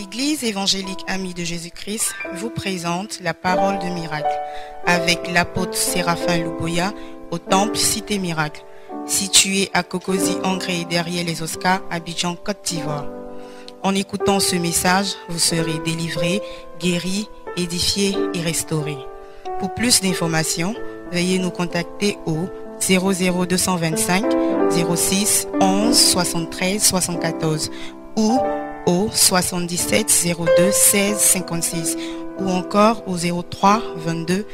L'Église évangélique Amis de Jésus-Christ vous présente la parole de miracle avec l'apôtre Séraphin Louboya au temple Cité Miracle, situé à Cocody Angré derrière les Oscars, Abidjan, Côte d'Ivoire. En écoutant ce message, vous serez délivré, guéri, édifié et restauré. Pour plus d'informations, veuillez nous contacter au 00225 06 11 73 74 ou au 77 02 16 56 ou encore au 03 22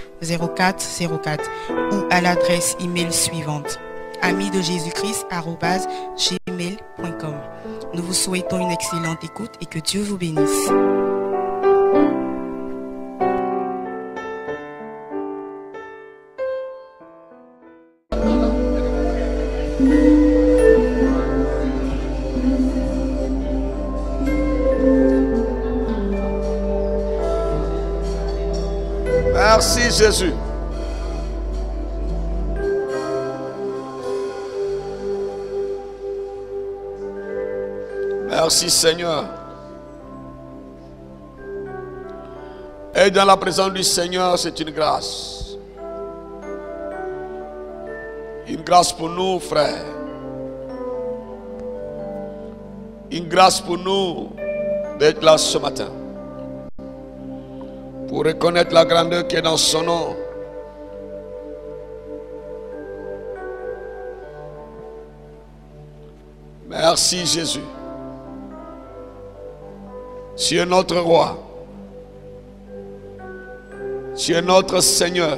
04 04 ou à l'adresse email suivante amisdejésuschrist@gmail.com. Nous vous souhaitons une excellente écoute et que Dieu vous bénisse. Merci Jésus. Merci Seigneur. Et dans la présence du Seigneur, c'est une grâce. Une grâce pour nous, frères. Une grâce pour nous d'être là ce matin. Pour reconnaître la grandeur qui est dans son nom. Merci Jésus. Tu es notre roi. Tu es notre Seigneur.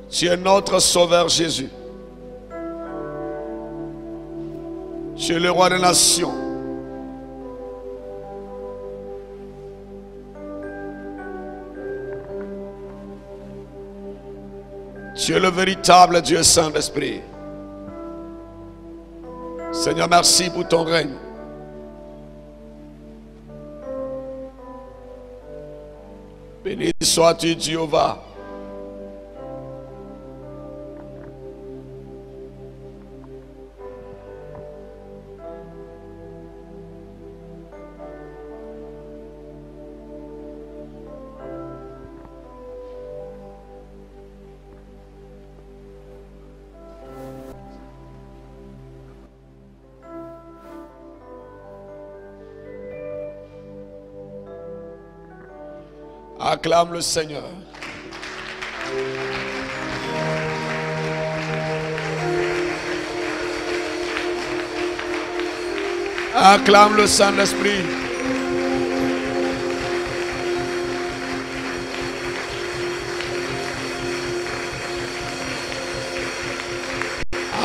Tu es notre Sauveur Jésus. Tu es le roi des nations. Tu es le véritable Dieu Saint-Esprit. Seigneur, merci pour ton règne. Béni sois-tu, Jéhovah. Acclame le Seigneur. Acclame le Saint-Esprit.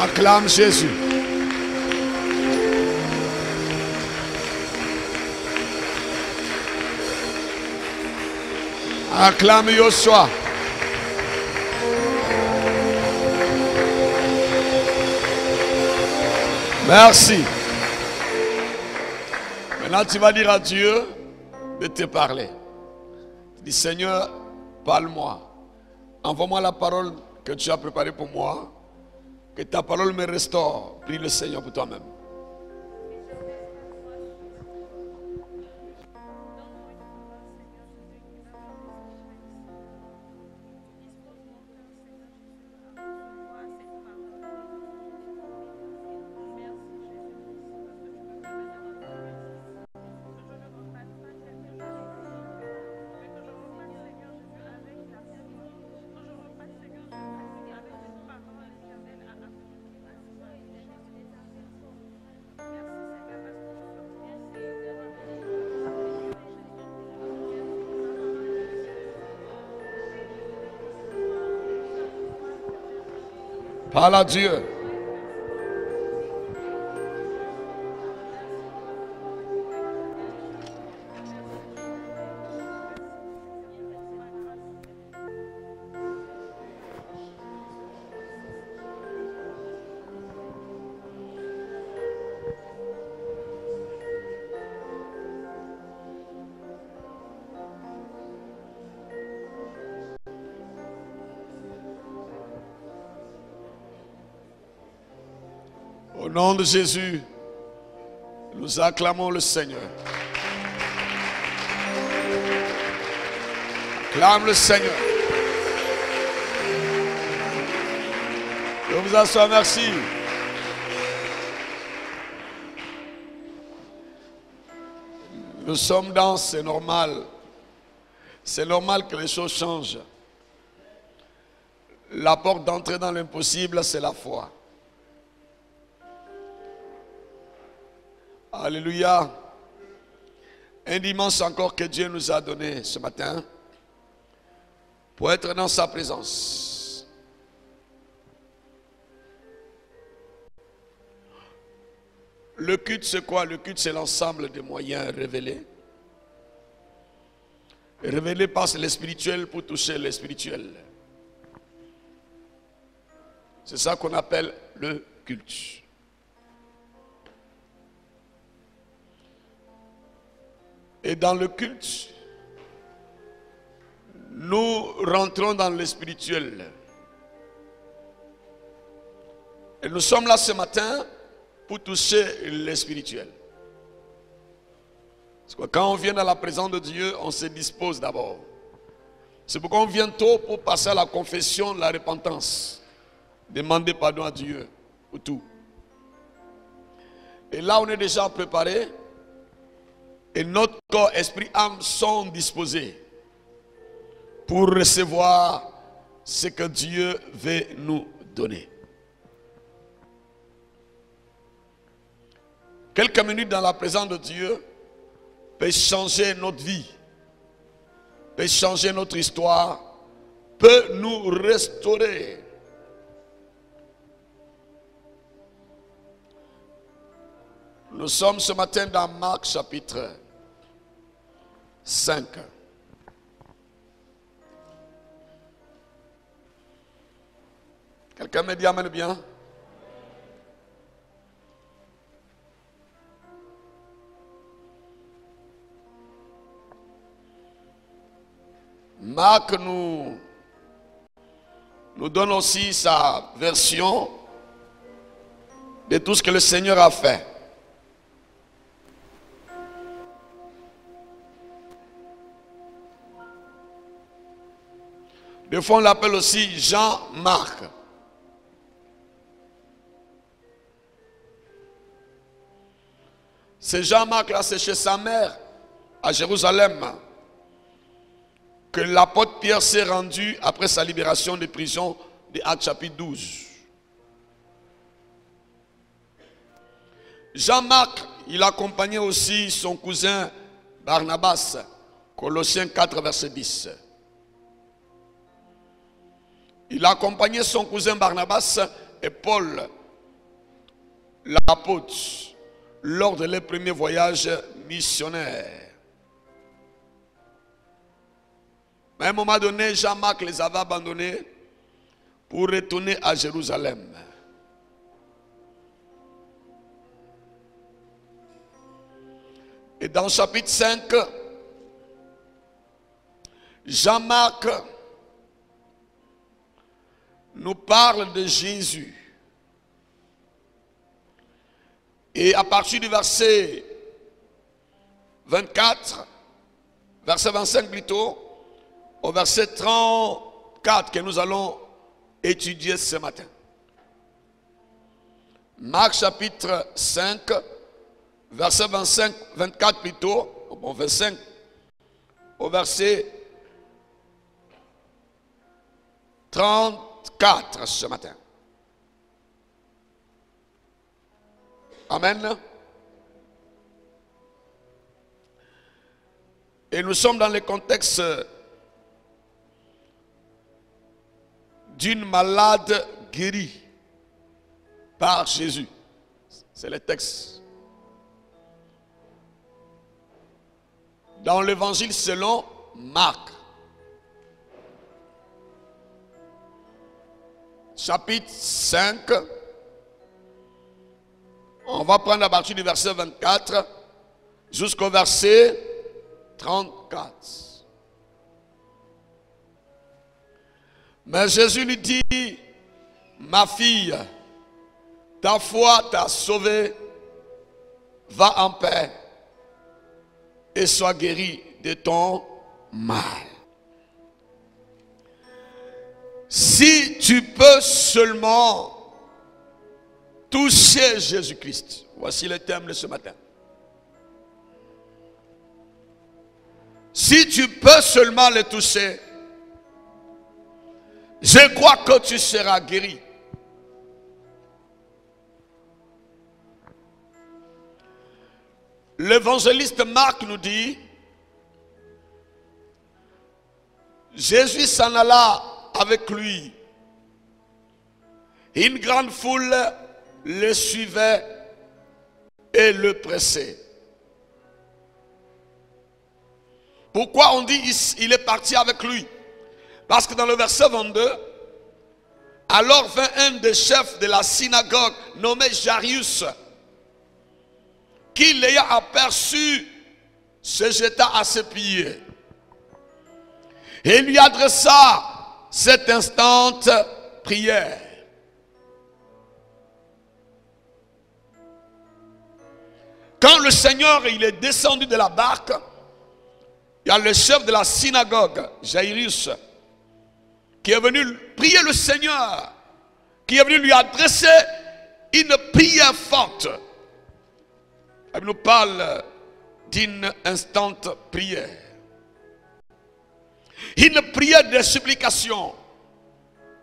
Acclame Jésus. Acclame Yoshua. Merci. Maintenant, tu vas dire à Dieu de te parler. Dis Seigneur, parle-moi. Envoie-moi la parole que tu as préparée pour moi. Que ta parole me restaure. Prie le Seigneur pour toi-même. Parle à Dieu. Au nom de Jésus, Nous acclamons le Seigneur. Acclame le Seigneur. Je vous assois, merci. Nous sommes dans, c'est normal. C'est normal que les choses changent. La porte d'entrée dans l'impossible, c'est la foi. Alléluia. Un dimanche encore que Dieu nous a donné ce matin pour être dans sa présence. Le culte, c'est quoi? Le culte, c'est l'ensemble des moyens révélés. Révélés par le spirituel pour toucher le spirituel. C'est ça qu'on appelle le culte. Et dans le culte, nous rentrons dans le spirituel. Et nous sommes là ce matin pour toucher le spirituel. Parce que quand on vient dans la présence de Dieu, on se dispose d'abord. C'est pourquoi on vient tôt pour passer à la confession, la repentance. Demander pardon à Dieu pour tout. Et là, on est déjà préparé. Et notre corps, esprit, âme sont disposés pour recevoir ce que Dieu veut nous donner. Quelques minutes dans la présence de Dieu peut changer notre vie, peut changer notre histoire, peut nous restaurer. Nous sommes ce matin dans Marc chapitre 5. Quelqu'un me dit amen bien? Marc nous donne aussi sa version de tout ce que le Seigneur a fait. Des fois, on l'appelle aussi Jean-Marc. C'est Jean-Marc là, c'est chez sa mère à Jérusalem que l'apôtre Pierre s'est rendu après sa libération de prison de Actes chapitre 12. Jean-Marc, il accompagnait aussi son cousin Barnabas, Colossiens 4, verset 10. Il accompagnait son cousin Barnabas et Paul, l'apôtre, lors de leur premier voyage missionnaire. Mais à un moment donné, Jean-Marc les avait abandonnés pour retourner à Jérusalem. Et dans le chapitre 5, Jean-Marc nous parle de Jésus. Et à partir du verset 24, verset 25 plutôt, au verset 34 que nous allons étudier ce matin. Marc chapitre 5, verset 24 plutôt, bon 25, au verset 34 ce matin. Amen. Et nous sommes dans le contexte d'une malade guérie par Jésus. C'est le texte. Dans l'évangile selon Marc. Chapitre 5. On va prendre à partir du verset 24 jusqu'au verset 34. Mais Jésus lui dit, ma fille, ta foi t'a sauvée, va en paix et sois guéri de ton mal. Si tu peux seulement toucher Jésus-Christ, voici le thème de ce matin. Si tu peux seulement le toucher, je crois que tu seras guéri. L'évangéliste Marc nous dit, Jésus s'en alla avec lui. Une grande foule le suivait et le pressait. Pourquoi on dit il est parti avec lui? Parce que dans le verset 22, alors vint un des chefs de la synagogue nommé Jairus, qui l'ayant aperçu, se jeta à ses pieds et lui adressa cette instante prière. Quand le Seigneur il est descendu de la barque, il y a le chef de la synagogue, Jairus, qui est venu prier le Seigneur, qui est venu lui adresser une prière forte. Il nous parle d'une instante prière. Une prière de supplication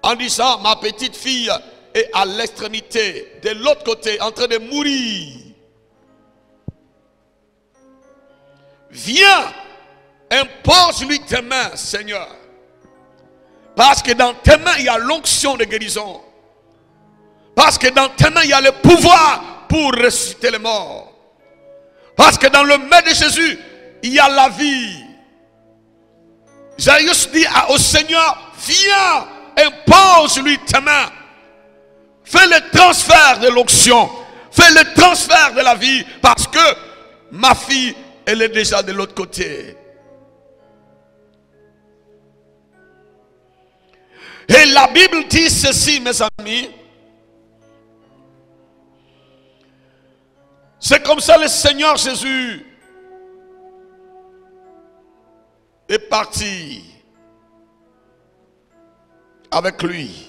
en disant, ma petite fille est à l'extrémité, de l'autre côté, en train de mourir. Viens, impose-lui tes mains, Seigneur. Parce que dans tes mains, il y a l'onction de guérison. Parce que dans tes mains, il y a le pouvoir pour ressusciter les morts. Parce que dans le main de Jésus, il y a la vie. Jairus dit au Seigneur, viens, impose-lui tes mains. Fais le transfert de l'onction. Fais le transfert de la vie. Parce que ma fille, elle est déjà de l'autre côté. Et la Bible dit ceci, mes amis. C'est comme ça le Seigneur Jésus est parti avec lui.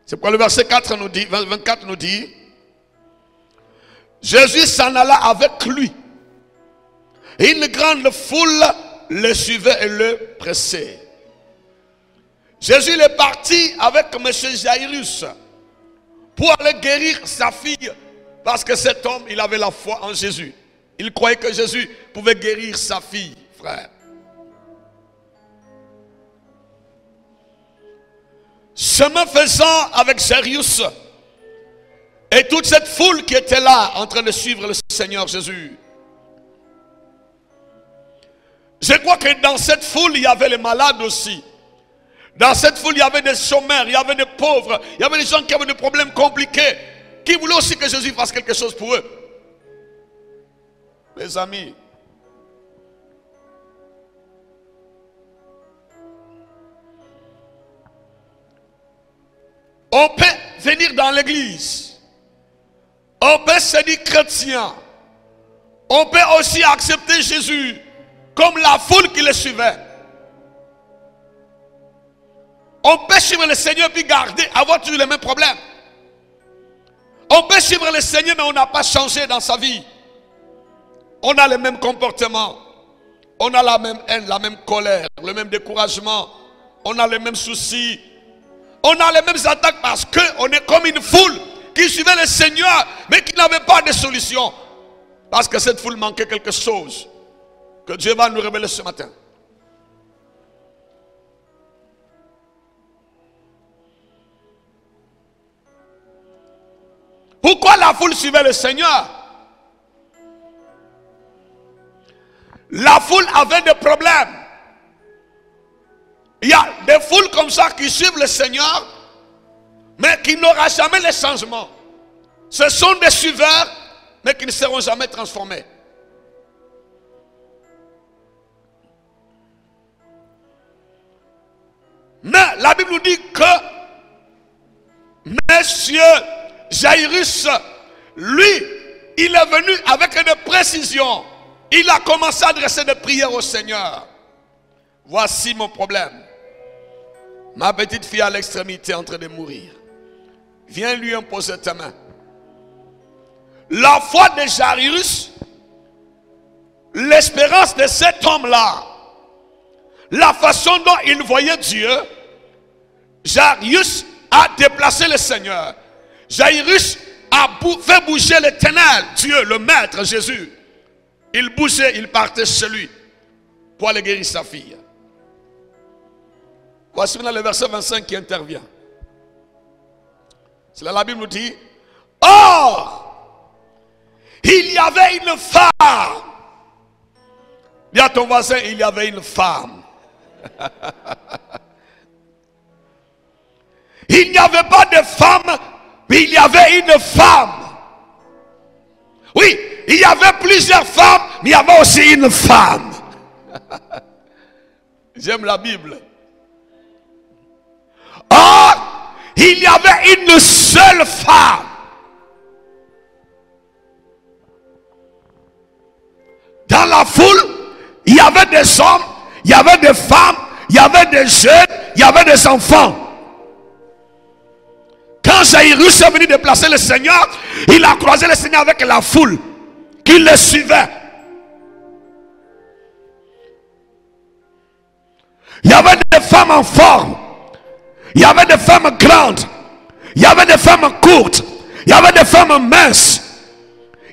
C'est pourquoi le verset 4 nous dit, 24 nous dit, Jésus s'en alla avec lui. Et une grande foule le suivait et le pressait. Jésus est parti avec M. Jairus pour aller guérir sa fille. Parce que cet homme, il avait la foi en Jésus. Il croyait que Jésus pouvait guérir sa fille, frère. Chemin faisant avec Jairus et toute cette foule qui était là en train de suivre le Seigneur Jésus. Je crois que dans cette foule, il y avait les malades aussi. Dans cette foule, il y avait des chômeurs, il y avait des pauvres, il y avait des gens qui avaient des problèmes compliqués, qui voulaient aussi que Jésus fasse quelque chose pour eux. Mes amis, on peut venir dans l'église, on peut se dire chrétien, on peut aussi accepter Jésus comme la foule qui le suivait. On peut suivre le Seigneur puis garder, avoir toujours les mêmes problèmes. On peut suivre le Seigneur mais on n'a pas changé dans sa vie. On a le même comportement. On a la même haine, la même colère, le même découragement. On a les mêmes soucis. On a les mêmes attaques parce qu'on est comme une foule qui suivait le Seigneur mais qui n'avait pas de solution. Parce que cette foule manquait quelque chose que Dieu va nous révéler ce matin. Pourquoi la foule suivait le Seigneur? La foule avait des problèmes. Il y a des foules comme ça qui suivent le Seigneur, mais qui n'auront jamais les changements. Ce sont des suiveurs, mais qui ne seront jamais transformés. Mais la Bible nous dit que Monsieur Jairus, lui, il est venu avec des précisions. Il a commencé à adresser des prières au Seigneur. Voici mon problème. Ma petite fille à l'extrémité en train de mourir. Viens lui imposer ta main. La foi de Jairus, l'espérance de cet homme-là, la façon dont il voyait Dieu, Jairus a déplacé le Seigneur. Jairus a fait bouger l'Éternel, Dieu, le Maître, Jésus. Il bougeait, il partait chez lui pour aller guérir sa fille. Voici maintenant le verset 25 qui intervient. C'est là la Bible nous dit, or, il y avait une femme. Dis à ton voisin, il y avait une femme. Il n'y avait pas de femme, mais il y avait une femme. Oui, il y avait plusieurs femmes, mais il y avait aussi une femme. J'aime la Bible. Or, il y avait une seule femme. Dans la foule, il y avait des hommes, il y avait des femmes, il y avait des jeunes, il y avait des enfants. Quand Jairus est venu déplacer le Seigneur, il a croisé le Seigneur avec la foule qui le suivait. Il y avait des femmes en forme, il y avait des femmes grandes, il y avait des femmes courtes, il y avait des femmes minces,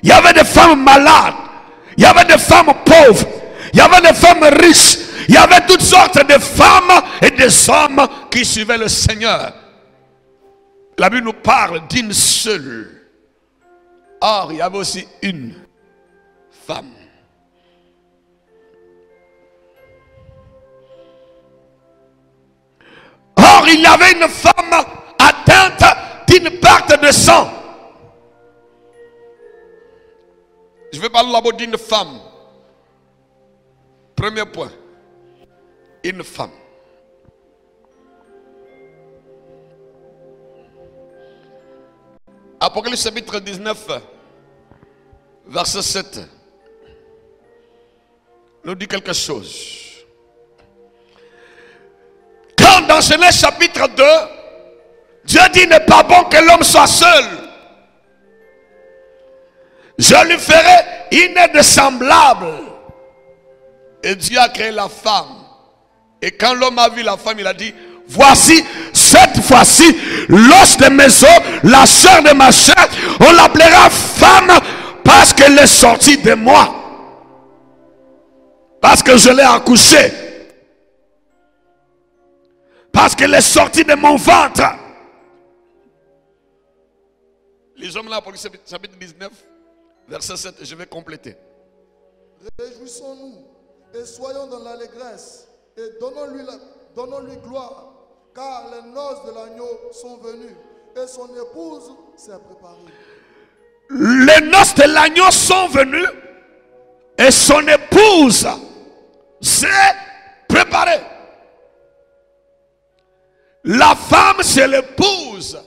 il y avait des femmes malades, il y avait des femmes pauvres, il y avait des femmes riches, il y avait toutes sortes de femmes et des hommes qui suivaient le Seigneur. La Bible nous parle d'une seule. Or, il y avait aussi une femme. Or, il y avait une femme atteinte d'une perte de sang. Je vais parler là-bas d'une femme. Premier point. Une femme. Apocalypse chapitre 19, verset 7, nous dit quelque chose. Quand dans Genèse chapitre 2, Dieu dit n'est pas bon que l'homme soit seul. Je lui ferai une aide semblable. Et Dieu a créé la femme. Et quand l'homme a vu la femme, il a dit, voici, cette fois-ci, l'os de mes os, la chair de ma chair, on l'appellera femme parce qu'elle est sortie de moi. Parce que je l'ai accouchée. Parce qu'elle est sortie de mon ventre. Les hommes là, pour le chapitre 19, verset 7, je vais compléter. Réjouissons-nous et soyons dans l'allégresse et donnons-lui gloire. Car les noces de l'agneau sont venues et son épouse s'est préparée. Les noces de l'agneau sont venues et son épouse s'est préparée. La femme, c'est l'épouse.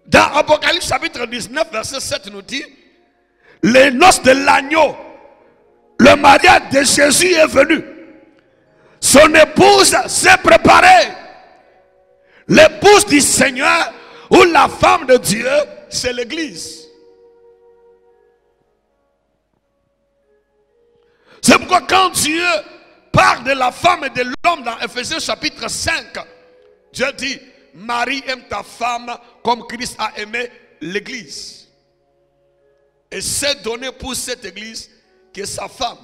Dans Apocalypse chapitre 19, verset 7 nous dit, les noces de l'agneau, le mariage de Jésus est venu. Son épouse s'est préparée. L'épouse du Seigneur ou la femme de Dieu, c'est l'église. C'est pourquoi quand Dieu parle de la femme et de l'homme dans Ephésiens chapitre 5, Dieu dit, Marie aime ta femme comme Christ a aimé l'église. Et s'est donné pour cette église qui est sa femme,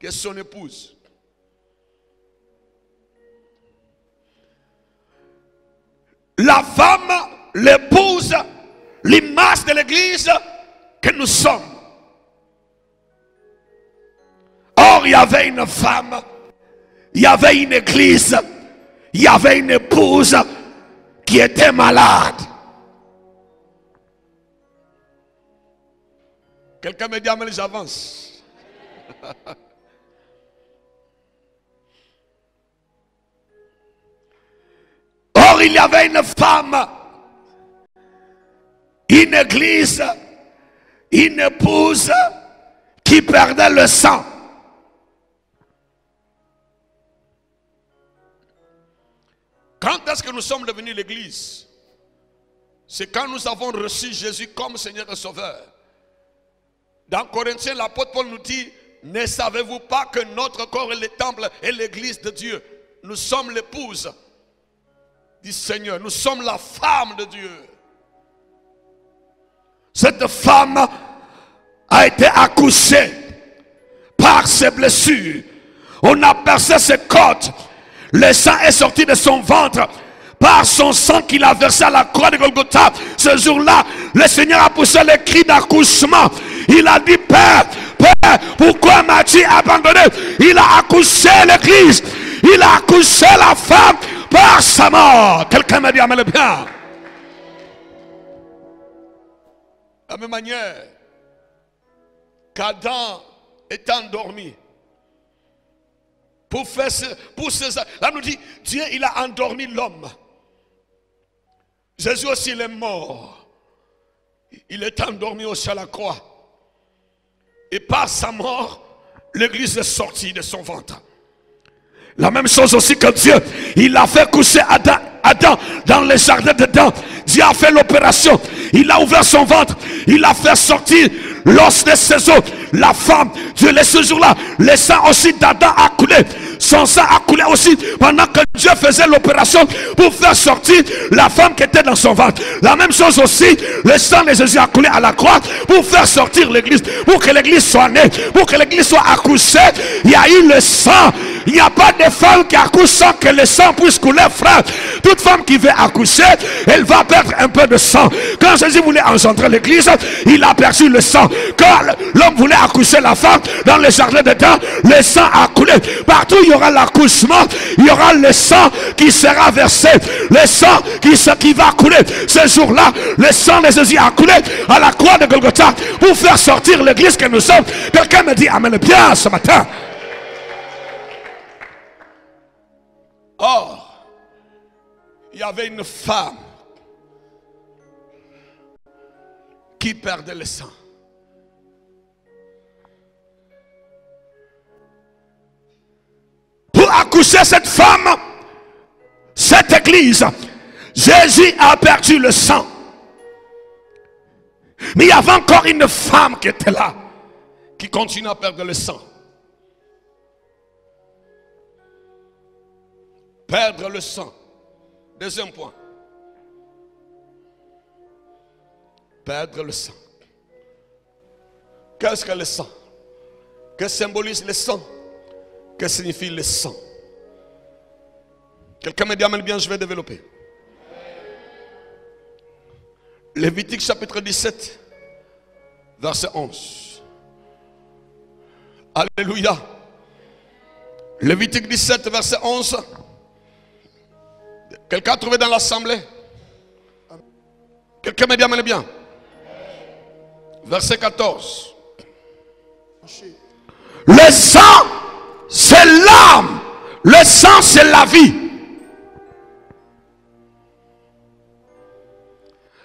qui est son épouse. La femme, l'épouse, l'image de l'église que nous sommes. Or, il y avait une femme, il y avait une église, il y avait une épouse qui était malade. Quelqu'un me dit, amen, j'avance. Or, il y avait une femme Une église, une épouse qui perdait le sang. Quand est-ce que nous sommes devenus l'église? C'est quand nous avons reçu Jésus comme Seigneur et Sauveur. Dans Corinthiens, l'apôtre Paul nous dit, ne savez-vous pas que notre corps est le temple et l'église de Dieu? Nous sommes l'épouse du Seigneur, nous sommes la femme de Dieu. Cette femme a été accouchée par ses blessures. On a percé ses côtes. Le sang est sorti de son ventre par son sang qu'il a versé à la croix de Golgotha. Ce jour-là, le Seigneur a poussé le cri d'accouchement. Il a dit, Père, Père, pourquoi m'as-tu abandonné? Il a accouché l'église. Il a accouché la femme par sa mort. Quelqu'un m'a dit, amen le bien. De la même manière qu'Adam est endormi. Là nous dit, Dieu il a endormi l'homme. Jésus aussi il est mort. Il est endormi aussi à la croix. Et par sa mort, l'église est sortie de son ventre. La même chose aussi que Dieu, il a fait coucher Adam dans le jardin d'Éden. Dieu a fait l'opération. Il a ouvert son ventre. Il a fait sortir l'os de ses os. La femme, Dieu, ce jour-là, le sang aussi d'Adam a coulé. Son sang a coulé aussi pendant que Dieu faisait l'opération pour faire sortir la femme qui était dans son ventre. La même chose aussi, le sang de Jésus a coulé à la croix pour faire sortir l'église, pour que l'église soit née, pour que l'église soit accouchée. Il y a eu le sang. Il n'y a pas de femme qui accouche sans que le sang puisse couler, frère. Toute femme qui veut accoucher, elle va perdre un peu de sang. Quand Jésus voulait engendrer l'église, il a perdu le sang. Quand l'homme voulait accoucher la femme dans le jardin d'Éden, le sang a coulé. Partout il y aura l'accouchement, il y aura le sang qui sera versé, le sang qui va couler. Ce jour-là, le sang de Jésus a coulé à la croix de Golgotha pour faire sortir l'église que nous sommes. Quelqu'un me dit amen bien ce matin. Or, il y avait une femme qui perdait le sang. Pour accoucher cette femme, cette église, Jésus a perdu le sang. Mais il y avait encore une femme qui était là, qui continue à perdre le sang. Perdre le sang. Deuxième point. Perdre le sang. Qu'est-ce que le sang? Que symbolise le sang? Que signifie le sang? Quelqu'un me dit amen bien, je vais développer. Lévitique chapitre 17, verset 11. Alléluia. Lévitique 17, verset 11. Quelqu'un a trouvé dans l'assemblée? Quelqu'un me dit amen bien. Verset 14. Le sang, c'est l'âme. Le sang, c'est la vie.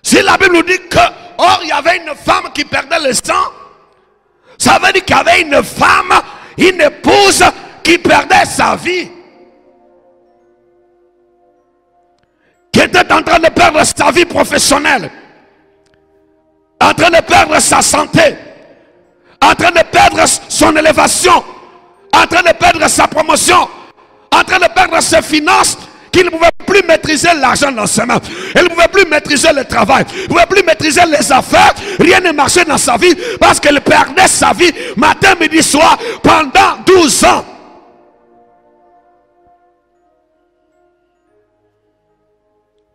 Si la Bible nous dit que, or, il y avait une femme qui perdait le sang, ça veut dire qu'il y avait une femme, une épouse qui perdait sa vie. Qui était en train de perdre sa vie professionnelle, en train de perdre sa santé, en train de perdre son élévation, en train de perdre sa promotion, en train de perdre ses finances, qu'il ne pouvait plus maîtriser l'argent dans ses mains. Elle ne pouvait plus maîtriser le travail, elle ne pouvait plus maîtriser les affaires, rien ne marchait dans sa vie parce qu'elle perdait sa vie matin, midi, soir pendant 12 ans.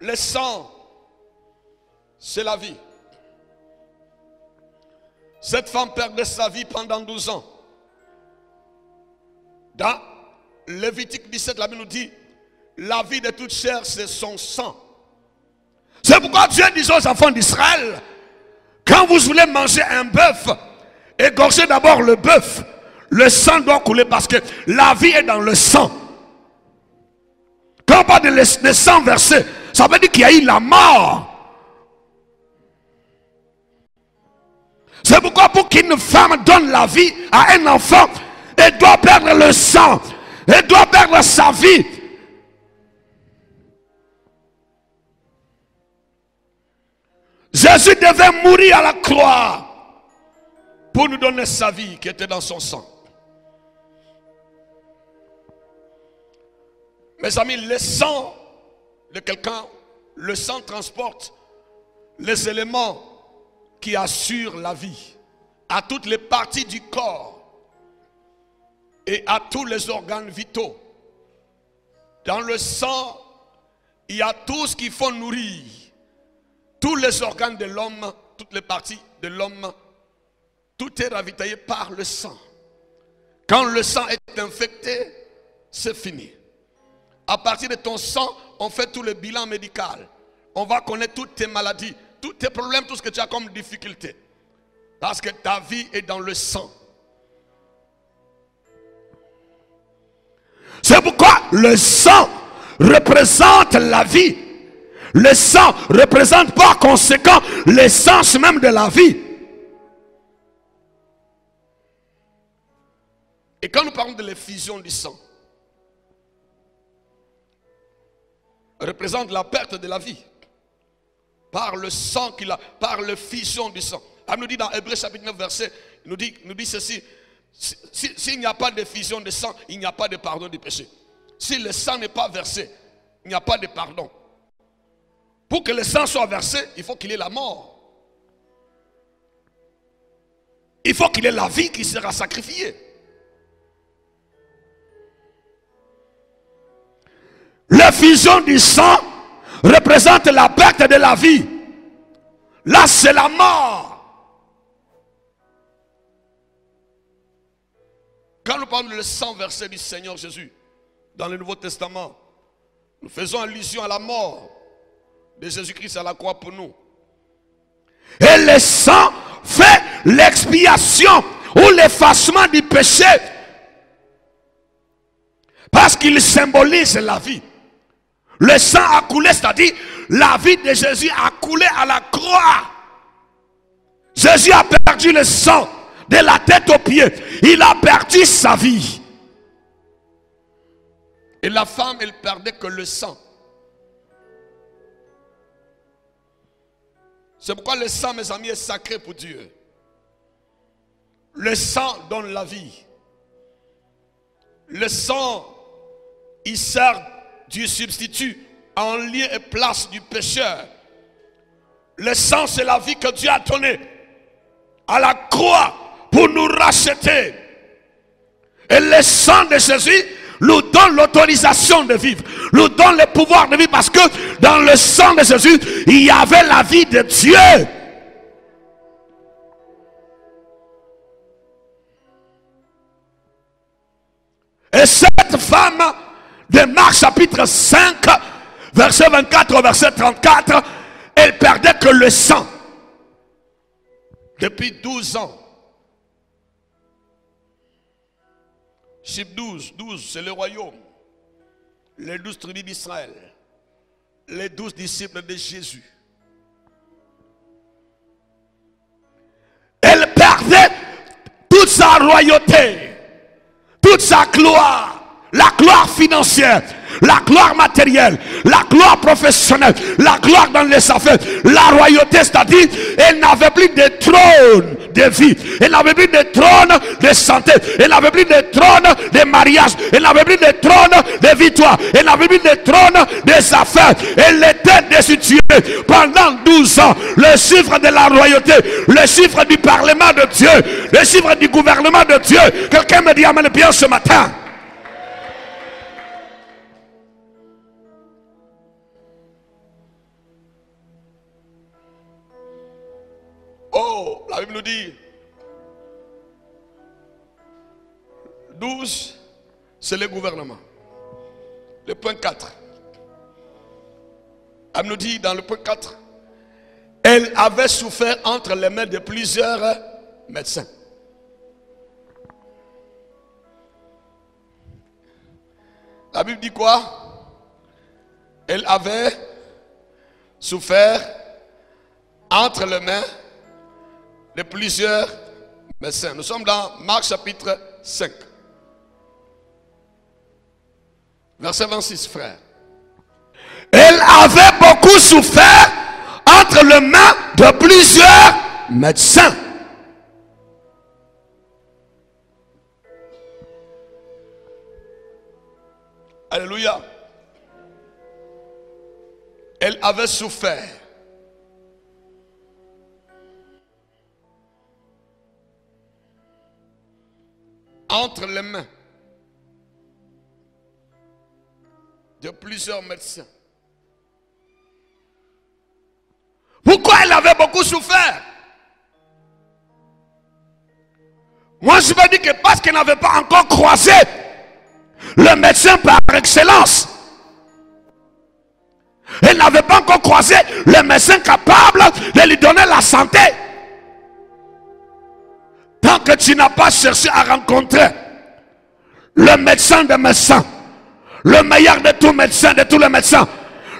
Le sang, c'est la vie. Cette femme perdait sa vie pendant 12 ans. Dans Lévitique 17, la Bible nous dit, la vie de toute chair, c'est son sang. C'est pourquoi Dieu dit aux enfants d'Israël, quand vous voulez manger un bœuf, égorgez d'abord le bœuf. Le sang doit couler parce que la vie est dans le sang. Quand on parle de sang versé, ça veut dire qu'il y a eu la mort. C'est pourquoi pour qu'une femme donne la vie à un enfant, elle doit perdre le sang. Elle doit perdre sa vie. Jésus devait mourir à la croix pour nous donner sa vie qui était dans son sang. Mes amis, le sang de quelqu'un, le sang transporte les éléments qui assurent la vie à toutes les parties du corps et à tous les organes vitaux. Dans le sang, il y a tout ce qu'il faut nourrir. Tous les organes de l'homme, toutes les parties de l'homme, tout est ravitaillé par le sang. Quand le sang est infecté, c'est fini. À partir de ton sang, on fait tout le bilan médical. On va connaître toutes tes maladies, tous tes problèmes, tout ce que tu as comme difficulté. Parce que ta vie est dans le sang. C'est pourquoi le sang représente la vie. Le sang représente par conséquent l'essence même de la vie. Et quand nous parlons de l'effusion du sang, représente la perte de la vie par le sang qu'il a, par l'effusion du sang. Elle nous dit dans Hébreux chapitre 9 verset, il nous dit ceci: s'il n'y a pas d'effusion de sang, il n'y a pas de pardon du péché. Si le sang n'est pas versé, il n'y a pas de pardon. Pour que le sang soit versé, il faut qu'il y ait la mort. Il faut qu'il y ait la vie qui sera sacrifiée. L'effusion du sang représente la perte de la vie. Là, c'est la mort. Quand nous parlons du sang versé du Seigneur Jésus dans le Nouveau Testament, nous faisons allusion à la mort de Jésus-Christ à la croix pour nous. Et le sang fait l'expiation ou l'effacement du péché parce qu'il symbolise la vie. Le sang a coulé, c'est-à-dire la vie de Jésus a coulé à la croix. Jésus a perdu le sang de la tête aux pieds. Il a perdu sa vie. Et la femme, elle perdait que le sang. C'est pourquoi le sang, mes amis, est sacré pour Dieu. Le sang donne la vie. Le sang, il sert du substitut en lieu et place du pécheur. Le sang, c'est la vie que Dieu a donnée à la croix pour nous racheter. Et le sang de Jésus nous donne l'autorisation de vivre, nous donne le pouvoir de vivre, parce que dans le sang de Jésus, il y avait la vie de Dieu. Et cette femme de Marc chapitre 5, verset 24 au verset 34, elle perdait que le sang. Depuis 12 ans. Chiffre 12, 12 c'est le royaume. Les 12 tribus d'Israël. Les 12 disciples de Jésus. Elle perdait toute sa royauté, toute sa gloire. La gloire financière, la gloire matérielle, la gloire professionnelle, la gloire dans les affaires, la royauté, c'est-à-dire, elle n'avait plus de trône de vie, elle n'avait plus de trône de santé, elle n'avait plus de trône de mariage, elle n'avait plus de trône de victoire, elle n'avait plus de trône des affaires, elle était destituée pendant 12 ans. Le chiffre de la royauté, le chiffre du parlement de Dieu, le chiffre du gouvernement de Dieu. Quelqu'un me dit amen bien ce matin. Oh, la Bible nous dit 12, c'est le gouvernement. Le point 4. Elle nous dit dans le point 4, elle avait souffert entre les mains de plusieurs médecins. La Bible dit quoi? Elle avait souffert entre les mains de plusieurs médecins. Nous sommes dans Marc chapitre 5. Verset 26, frère. Elle avait beaucoup souffert entre les mains de plusieurs médecins. Alléluia. Elle avait souffert. Entre les mains de plusieurs médecins. Pourquoi elle avait beaucoup souffert? Moi je me dis que parce qu'elle n'avait pas encore croisé le médecin par excellence. Elle n'avait pas encore croisé le médecin capable de lui donner la santé. Tant que tu n'as pas cherché à rencontrer le médecin des médecins, le meilleur de tous les médecins,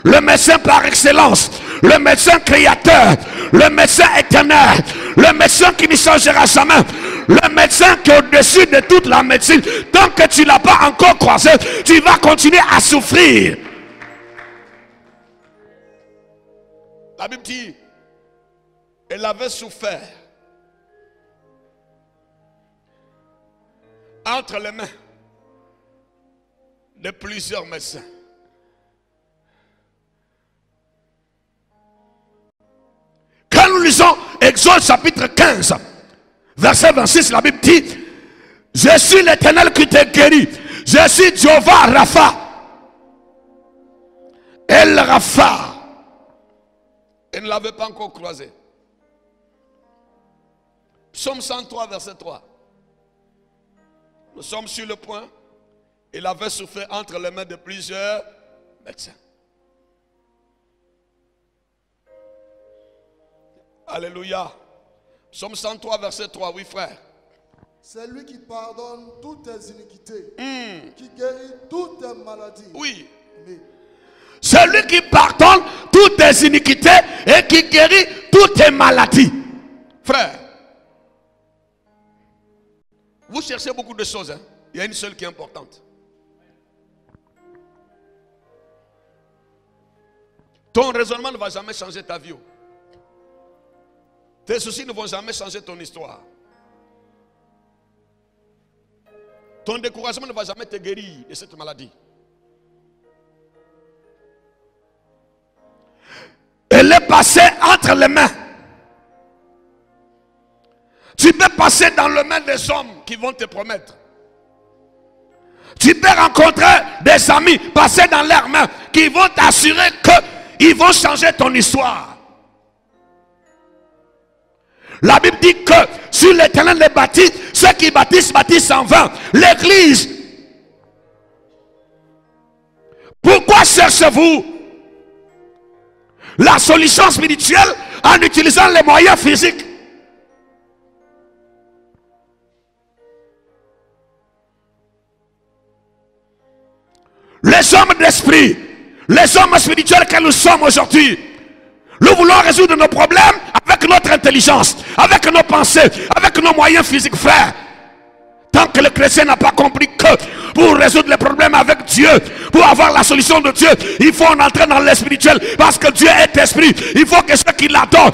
le médecin par excellence, le médecin créateur, le médecin éternel, le médecin qui ne changera jamais, le médecin qui est au-dessus de toute la médecine. Tant que tu ne l'as pas encore croisé, tu vas continuer à souffrir. La Bible dit, elle avait souffert entre les mains de plusieurs médecins. Quand nous lisons Exode chapitre 15, verset 26, la Bible dit, je suis l'Éternel qui te guérit. Je suis Jéhovah Rapha. El Rapha. Elle ne l'avait pas encore croisé. Psaume 103, verset 3. Nous sommes sur le point. Il avait souffert entre les mains de plusieurs médecins. Alléluia. Psaume 103, verset 3. Oui, frère. C'est lui qui pardonne toutes tes iniquités, qui guérit toutes tes maladies. Oui. Mais c'est lui qui pardonne toutes tes iniquités et qui guérit toutes tes maladies. Frère, vous cherchez beaucoup de choses. Hein? Il y a une seule qui est importante. Ton raisonnement ne va jamais changer ta vie. Tes soucis ne vont jamais changer ton histoire. Ton découragement ne va jamais te guérir de cette maladie. Elle est passée entre les mains. Tu peux passer dans les mains des hommes qui vont te promettre. Tu peux rencontrer des amis, passer dans leurs mains, qui vont t'assurer qu'ils vont changer ton histoire. La Bible dit que sur l'Éternel les bâtit, ceux qui bâtissent en vain. L'église. Pourquoi cherchez-vous la solution spirituelle en utilisant les moyens physiques? Les hommes d'esprit, les hommes spirituels que nous sommes aujourd'hui, nous voulons résoudre nos problèmes avec notre intelligence, avec nos pensées, avec nos moyens physiques, frère. Tant que le chrétien n'a pas compris que pour résoudre les problèmes avec Dieu, pour avoir la solution de Dieu, il faut entrer dans le spirituel. Parce que Dieu est esprit. Il faut que ceux qui l'adorent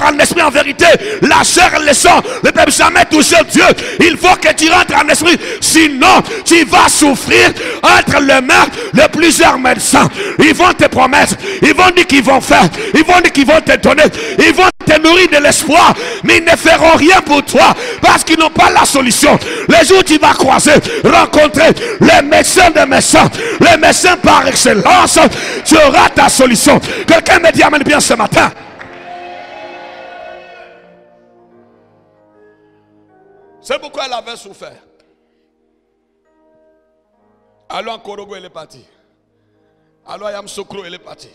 en esprit, en vérité. La chair et le sang ne peuvent jamais toucher Dieu. Il faut que tu rentres en esprit. Sinon, tu vas souffrir entre les mains de plusieurs médecins. Ils vont te promettre. Ils vont dire qu'ils vont faire. Ils vont dire qu'ils vont te donner. Ils vont te nourrir de l'espoir. Mais ils ne feront rien pour toi. Parce qu'ils n'ont pas la solution. Les jours où tu vas croiser, rencontrer les médecins des médecins, les médecins par excellence, tu auras ta solution. Quelqu'un me dit amen bien ce matin. C'est pourquoi elle avait souffert. Alors en Korogo, elle est partie. Alors à Yamsokro, elle est partie.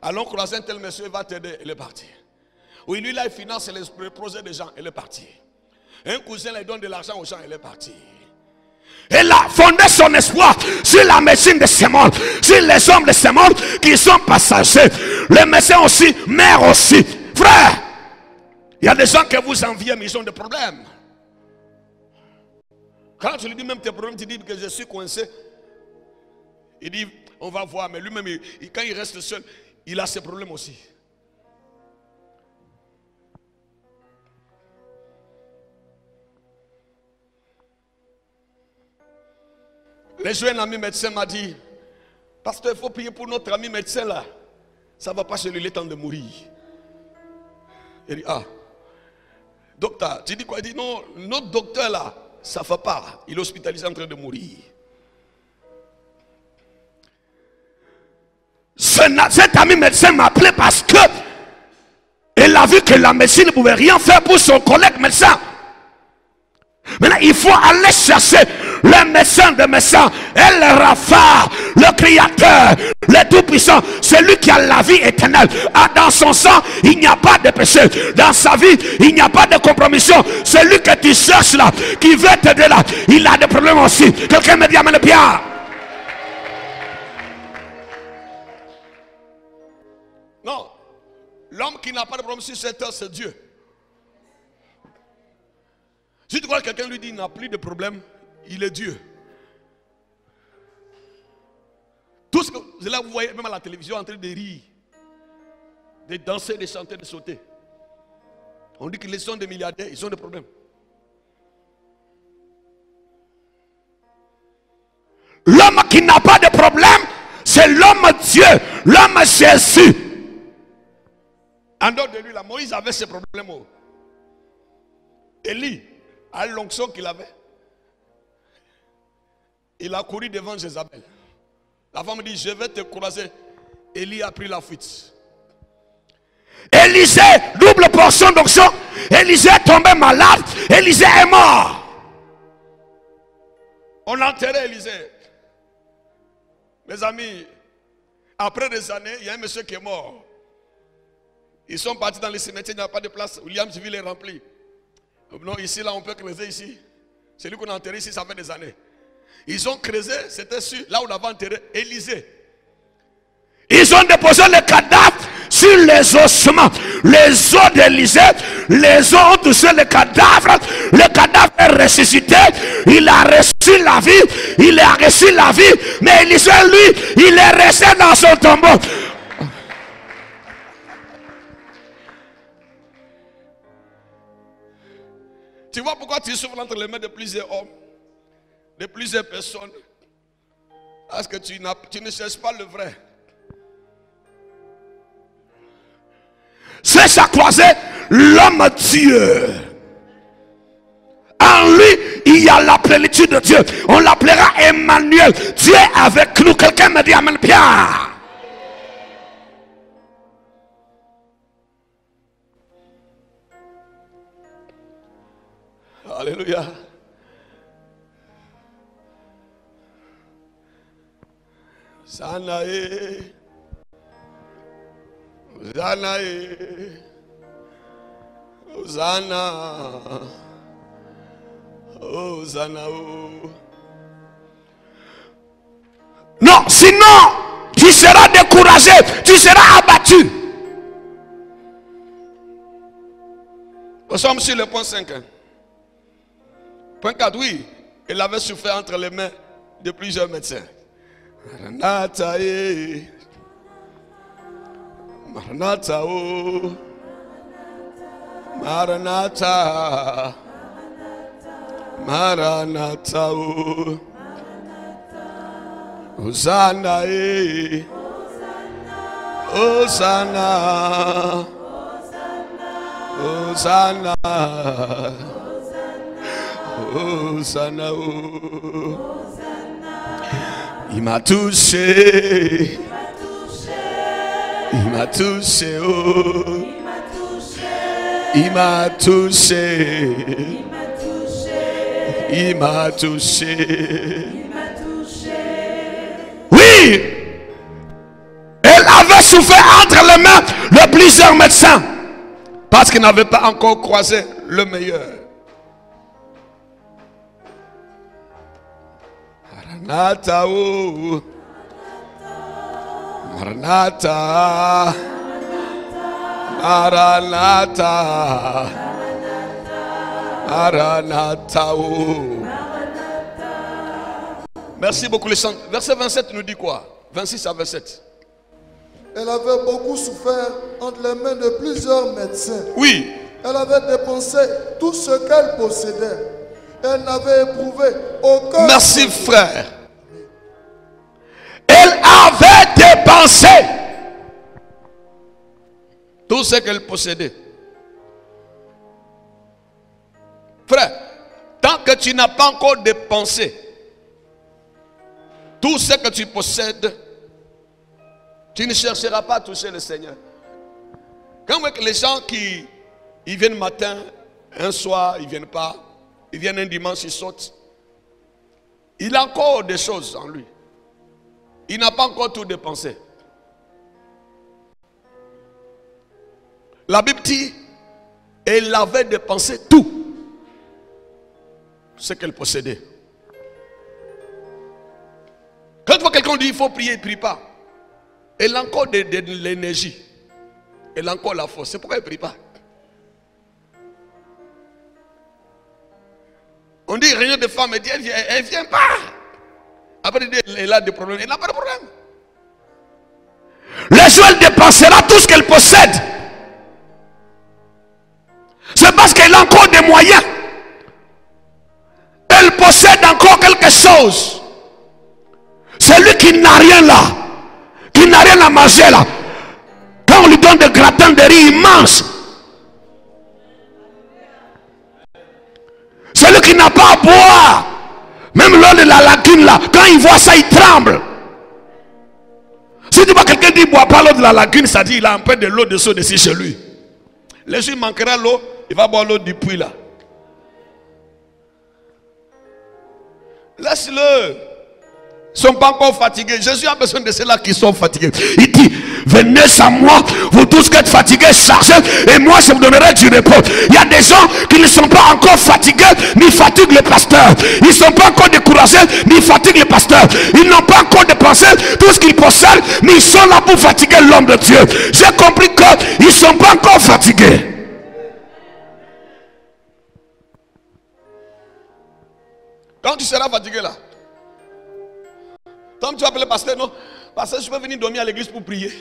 Alors croiser un tel monsieur, il va t'aider, elle est partie. Oui, lui là, il finance les projets des gens, elle est partie. Un cousin lui donne de l'argent aux gens, elle est partie. Elle a fondé son espoir sur la médecine de ce monde, sur les hommes de ce monde qui sont passagers. Les médecins aussi, mères aussi. Frère, Il y a des gens que vous enviez, mais ils ont des problèmes. Quand tu lui dis même tes problèmes, tu dis que je suis coincé. Il dit, on va voir, mais lui-même, quand il reste seul, il a ses problèmes aussi. Les jeunes amis médecin m'a dit, pasteur, il faut prier pour notre ami médecin là. Ça ne va pas chez lui, il est temps de mourir. Il dit, ah, docteur, tu dis quoi? Il dit, non, notre docteur là, ça ne va pas. Il est hospitalisé en train de mourir. Cet ami médecin m'a appelé parce que il a vu que la médecine ne pouvait rien faire pour son collègue médecin. Maintenant, il faut aller chercher le médecin des médecins, et le Rapha, le Créateur, le Tout-Puissant, celui qui a la vie éternelle. Dans son sang, il n'y a pas de péché. Dans sa vie, il n'y a pas de compromission. Celui que tu cherches là, qui veut t'aider là, il a des problèmes aussi. Quelqu'un me dit amen bien. Non, l'homme qui n'a pas de problème sur cette terre, c'est Dieu. Si tu crois que quelqu'un lui dit qu'il n'a plus de problème, il est Dieu. Tout ce que là, vous voyez même à la télévision en train de rire, de danser, de chanter, de sauter. On dit qu'ils sont des milliardaires, ils ont des problèmes. L'homme qui n'a pas de problème, c'est l'homme Dieu, l'homme Jésus. En dehors de lui, là, Moïse avait ses problèmes. Élie, à l'onction qu'il avait, il a couru devant Jézabel. La femme dit, je vais te croiser. Élie a pris la fuite. Élisée, double portion d'onction. Élisée est tombé malade. Élisée est mort. On a enterré Élisée. Mes amis, après des années, il y a un monsieur qui est mort. Ils sont partis dans les cimetières, il n'y a pas de place. Williamsville est rempli. Non, ici, là, on peut creuser ici. Celui qu'on a enterré ici, ça fait des années. Ils ont creusé, c'était sur, là où on avait enterré Élisée. Ils ont déposé le cadavre sur les ossements. Les os d'Élisée, les os ont touché le cadavre. Le cadavre est ressuscité. Il a reçu la vie. Il a reçu la vie. Mais Élisée, lui, il est resté dans son tombeau. Tu vois pourquoi tu souffres entre les mains de plusieurs hommes, de plusieurs personnes? Parce que tu ne cherches pas le vrai. C'est à croiser l'homme Dieu. En lui, il y a la plénitude de Dieu. On l'appellera Emmanuel. Dieu est avec nous. Quelqu'un me dit amen bien. Alléluia. Zanae. Zanae. Hosanna. Hosanna. Non, sinon, tu seras découragé, tu seras abattu. Nous sommes sur le point 5. Point 4, oui, il avait souffert entre les mains de plusieurs médecins. Maranatha, Maranatha, oh. Maranatha, Maranatha, oh. Hosanna, Hosanna, Hosanna, Hosanna, oh. Il m'a touché, il m'a touché, oh. Il m'a touché, il m'a touché. Oui, elle avait souffert entre les mains de plusieurs médecins parce qu'il n'avait pas encore croisé le meilleur. Maranatha, oh. Maranatha, Maranatha. Maranatha. Merci beaucoup les chants. Verset 27 nous dit quoi? 26 à 27. Elle avait beaucoup souffert entre les mains de plusieurs médecins. Oui. Elle avait dépensé tout ce qu'elle possédait. Elle n'avait éprouvé aucun... Merci frère. Elle avait dépensé tout ce qu'elle possédait. Frère, tant que tu n'as pas encore dépensé tout ce que tu possèdes, tu ne chercheras pas à toucher le Seigneur. Quand les gens qui ils viennent matin, un soir, ils ne viennent pas, ils viennent un dimanche, ils sautent. Il a encore des choses en lui. Il n'a pas encore tout dépensé. La Bible dit, elle avait dépensé tout ce qu'elle possédait. Quand tu vois quelqu'un dit il faut prier, il ne prie pas. Elle a encore de l'énergie. Elle a encore la force. C'est pourquoi elle ne prie pas. On dit réunion de femmes, elle dit elle vient pas. Après elle a des problèmes. Elle n'a pas de problème. Les jours elle dépensera tout ce qu'elle possède. C'est parce qu'elle a encore des moyens. Elle possède encore quelque chose. Celui qui n'a rien là, qui n'a rien à manger là, quand on lui donne des gratins de riz, il mange. Celui qui n'a pas à boire, même l'eau de la lagune là, quand il voit ça, il tremble. Si tu vois quelqu'un dit bois pas l'eau de la lagune, ça dit il a un peu de l'eau de saut dessus chez lui. Les jours il manquera l'eau, il va boire l'eau du puits là. Laisse-le. Ils ne sont pas encore fatigués. Jésus a besoin de ceux-là qui sont fatigués. Il dit, venez à moi, vous tous qui êtes fatigués, chargés, et moi je vous donnerai du repos. Il y a des gens qui ne sont pas encore fatigués, ni fatiguent le pasteur. Ils ne sont pas encore découragés, ni fatiguent le pasteur. Ils n'ont pas encore dépensé tout ce qu'ils possèdent, mais ils sont là pour fatiguer l'homme de Dieu. J'ai compris qu'ils ne sont pas encore fatigués. Quand tu seras fatigué là, comme tu vas appeler le pasteur, non, pasteur, je peux venir dormir à l'église pour prier.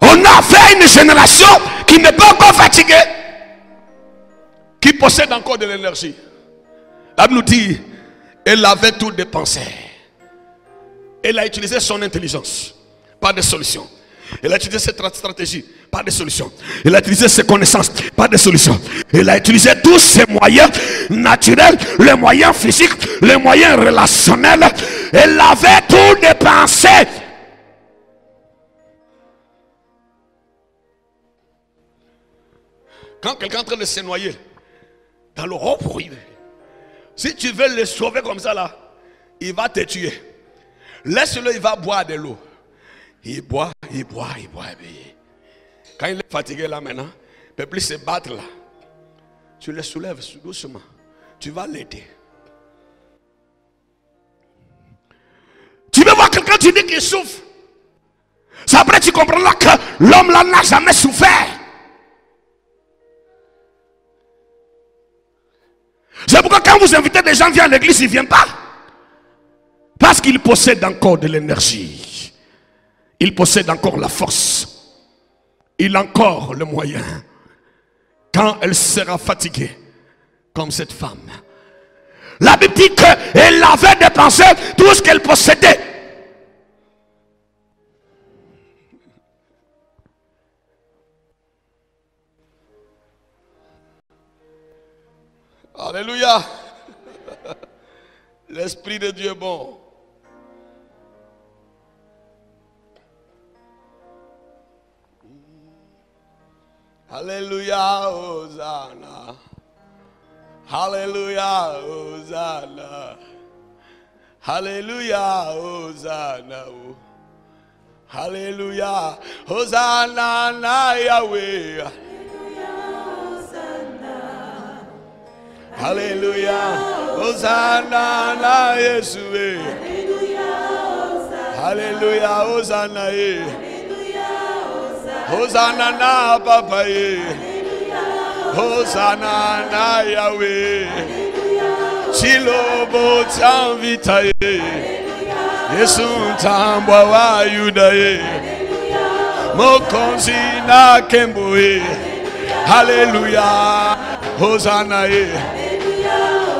On a fait une génération qui n'est pas encore fatiguée, qui possède encore de l'énergie. La Bible nous dit, elle avait tout dépensé. Elle a utilisé son intelligence, pas de solution. Elle a utilisé cette stratégie, pas de solution. Elle a utilisé ses connaissances, pas de solution. Elle a utilisé tous ses moyens naturels, les moyens physiques, les moyens relationnels. Elle avait tout dépensé. Quand quelqu'un est en train de se noyer dans le haut bruit, si tu veux le sauver comme ça là, il va te tuer. Laisse-le, il va boire de l'eau. Il boit, il boit, il boit. Quand il est fatigué là maintenant, il ne peut plus se battre là. Tu le soulèves doucement. Tu vas l'aider. Tu veux voir quelqu'un, tu dis qu'il souffre. C'est après tu comprendras que l'homme là n'a jamais souffert. C'est pourquoi quand vous invitez des gens viennent à l'église, ils ne viennent pas. Parce qu'ils possèdent encore de l'énergie. Il possède encore la force. Il a encore le moyen. Quand elle sera fatiguée, comme cette femme, la Bible dit qu'elle avait dépensé tout ce qu'elle possédait. Alléluia. L'Esprit de Dieu est bon. Alléluia, Hosanna. Alléluia, Hosanna. Alléluia, Hosanna. Alléluia, Hosanna na Yahweh. Alléluia, Hosanna na Yeshua. Alléluia, Hosanna. Hosanna na Papa ye. Hosanna na Yahweh. Chilobo t'invita ye. Yesu tambwa wa Yuda ye. Mokonzi na Kembo ye. Hallelujah. Hosanna ye.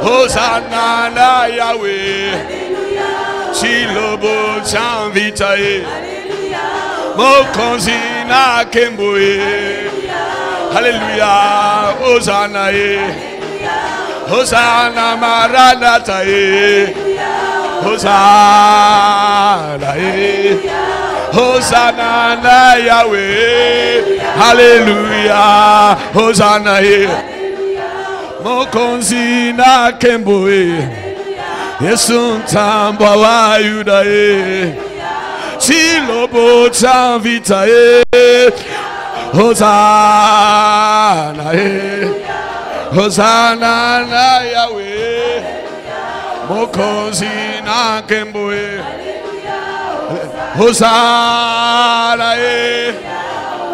Hosanna na Yahweh. Chilobo t'invita ye. Mokonzi na Kembo ye. Hallelujah. Hosanna ye. Hosanna Maranatha ye. Hosanna ye. Hosanna na Yahweh. Hallelujah. Hosanna ye. Mokonzi na Kembo ye. Yesu tambwa wa Yuda ye. Chilobo t'invita ye. Hosanna ye. Hosanna na Yahweh. Mokonzi na Kembo ye. Hosanna ye.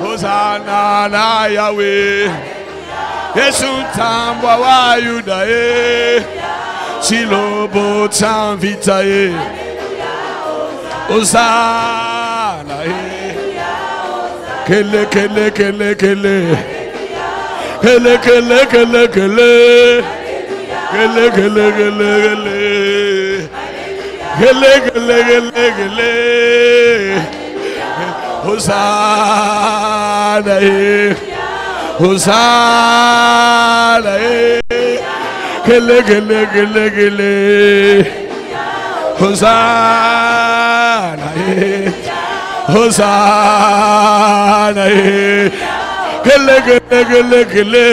Hosanna na Yahweh. Yesu tambwa wa Yuda ye. Chilobo t'invita ye. Hosanna ye. Kele kele kele kele. Kele kele kele kele. Kele kele kele kele. Kele kele kele kele. Hosanna ye. Hosanna ye. Kele kele kele kele. Hosanna ye. Hosanna ye. Kele kele kele kele.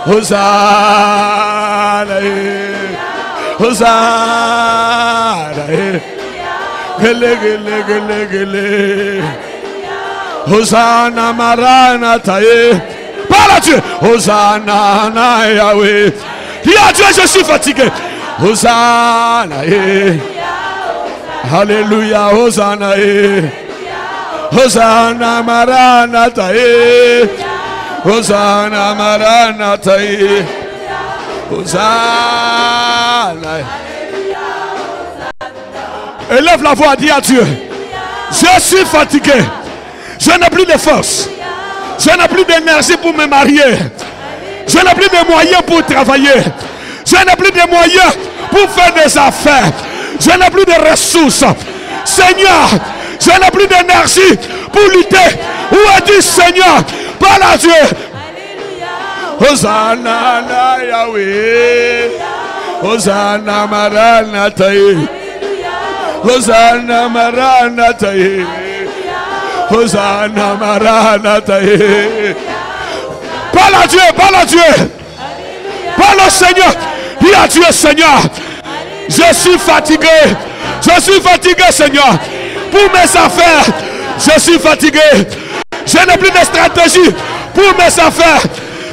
Hosanna ye. Hosanna ye. Kele kele kele kele. Hosanna Maranatha ye. Parle à Dieu. Hosanna na Yahweh. Dis à Dieu, je suis fatigué. Hosanna ye. Alléluia. Hosanna ye. Hosanna Maranatha ye. Hosanna Maranatha ye. Hosanna. Élève la voix, dis à Dieu. Je suis fatigué. Je n'ai plus de force. Je n'ai plus d'énergie pour me marier. Je n'ai plus de moyens pour travailler. Je n'ai plus de moyens pour faire des affaires. Je n'ai plus de ressources. Seigneur, je n'ai plus d'énergie pour lutter. Où es-tu, Seigneur? Parle à Dieu. Hosanna na Yahweh. Hosanna Maranatha ye. Hosanna Maranatha ye. Hosanna Maranatha ye. Parle à Dieu, parle à Dieu. Parle au Seigneur. Dis à Dieu, Seigneur. Je suis fatigué. Je suis fatigué, Seigneur. Pour mes affaires, je suis fatigué. Je n'ai plus de stratégie pour mes affaires.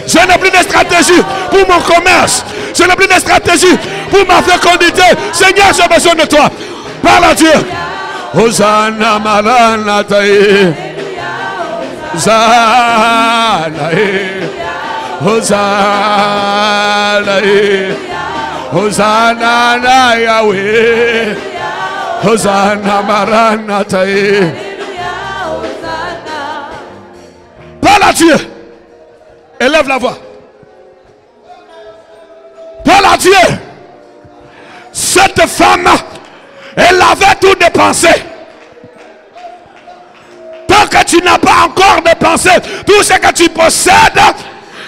Je n'ai plus de stratégie pour mon commerce. Je n'ai plus de stratégie pour ma fécondité. Seigneur, j'ai besoin de toi. Parle à Dieu. Hosanna Maranatha ye. Hosanna ye. Hosanna ye. Hosanna na Yahweh. Hosanna Maranatha ye. Parle à Dieu. Élève la voix. Parle à Dieu. Cette femme, elle avait tout dépensé. Tant que tu n'as pas encore dépensé tout ce que tu possèdes,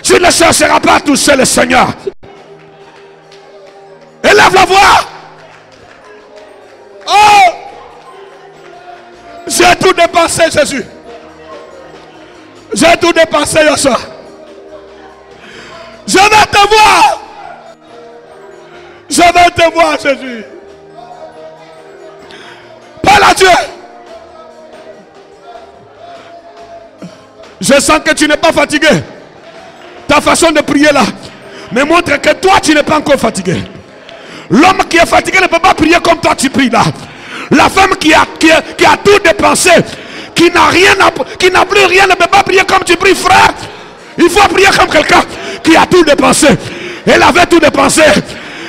tu ne chercheras pas à toucher le Seigneur. Élève la voix. Oh, j'ai tout dépensé, Jésus. J'ai tout dépensé, Yoshua. Je vais te voir. Je vais te voir, Jésus. Parle à Dieu. Je sens que tu n'es pas fatigué. Ta façon de prier là me montre que toi tu n'es pas encore fatigué. L'homme qui est fatigué ne peut pas prier comme toi tu pries là. La femme qui a tout dépensé, qui n'a plus rien, ne peut pas prier comme tu pries, frère. Il faut prier comme quelqu'un qui a tout dépensé. Elle avait tout dépensé.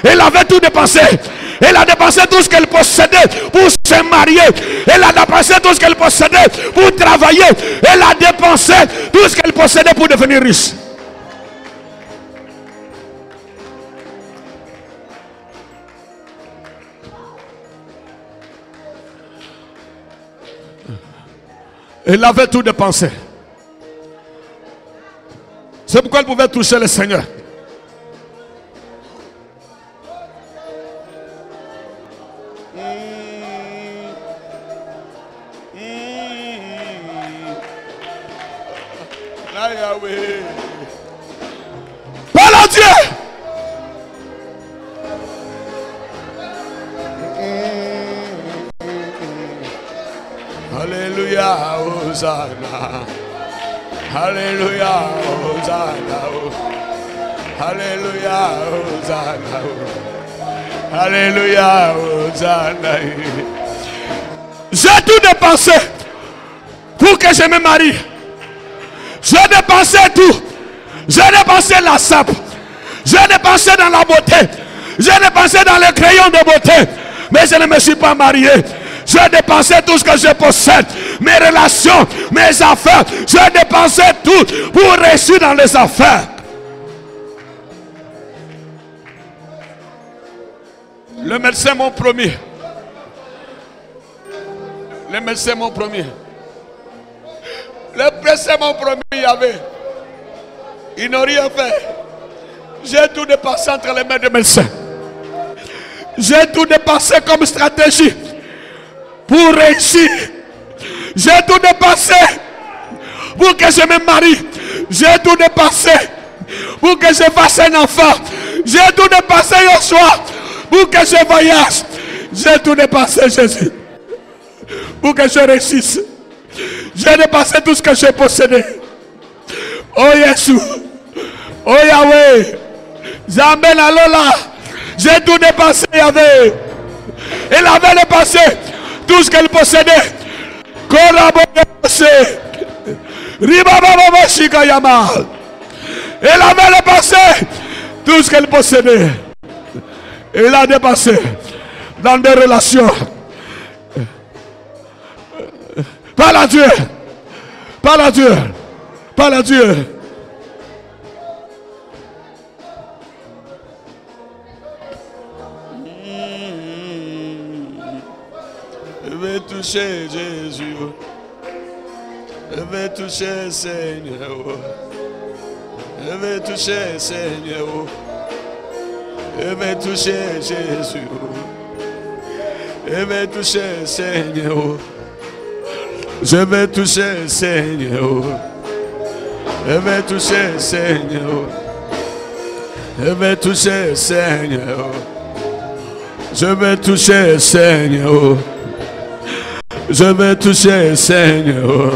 Elle avait tout dépensé. Elle a dépensé tout ce qu'elle possédait pour se marier. Elle a dépensé tout ce qu'elle possédait pour travailler. Elle a dépensé tout ce qu'elle possédait pour devenir riche. Elle avait tout dépensé. C'est pourquoi elle pouvait toucher le Seigneur. Parle à Dieu. Alléluia, Hosanna. Alléluia, Hosanna. Alléluia, Hosanna. Alléluia, Hosanna. J'ai tout dépensé pour que je me marie. J'ai dépensé tout. J'ai dépensé la sape. J'ai dépensé dans la beauté. J'ai dépensé dans les crayons de beauté. Mais je ne me suis pas marié. J'ai dépensé tout ce que je possède. Mes relations, mes affaires. J'ai dépensé tout pour réussir dans les affaires. Le médecin m'ont promis. Les médecins m'ont promis. Les médecins m'ont promis, Yahvé. Ils n'ont rien fait. J'ai tout dépensé entre les mains des médecins. J'ai tout dépensé comme stratégie pour réussir. J'ai tout dépensé pour que je me marie. J'ai tout dépensé pour que je fasse un enfant. J'ai tout dépensé au soir pour que je voyage. J'ai tout dépensé, Jésus, pour que je réussisse. J'ai dépensé tout ce que j'ai possédé. Oh Jésus, oh Yahweh, Zambé Lola, j'ai tout dépensé, Yahweh. Elle avait dépensé tout ce qu'elle possédait. Elle avait dépensé tout ce qu'elle possédait. Elle a dépensé dans des relations. Parle à Dieu. Parle à Dieu. Parle à Dieu. Je vais toucher Jésus. Je vais toucher Seigneur. Je vais toucher Seigneur. Je vais toucher Jésus. Je vais toucher Seigneur. Je vais toucher Seigneur. Je vais toucher Seigneur. Je vais toucher Seigneur. Je vais toucher Seigneur. Je vais toucher Seigneur.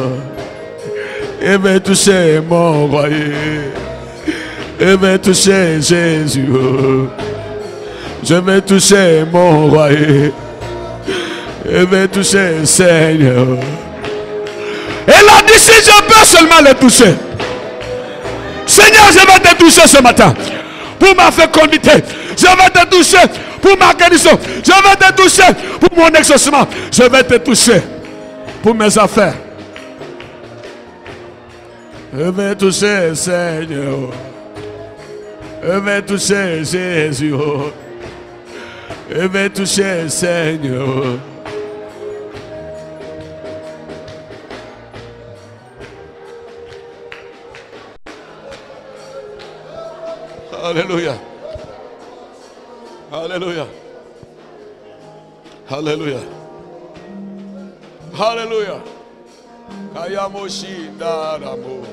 Je vais toucher mon royaume. Je vais toucher Jésus. Je vais toucher mon royaume. Je vais toucher Seigneur. Elle a dit si je peux seulement le toucher. Seigneur, je vais te toucher ce matin pour ma fécondité. Je vais te toucher pour ma guérison. Je vais te toucher pour mon exaucement. Je vais te toucher pour mes affaires. Je vais toucher Seigneur. Je vais toucher Jésus. Je vais toucher Seigneur. Alléluia. Alléluia. Alléluia. Alléluia. Kayamoshi daramo.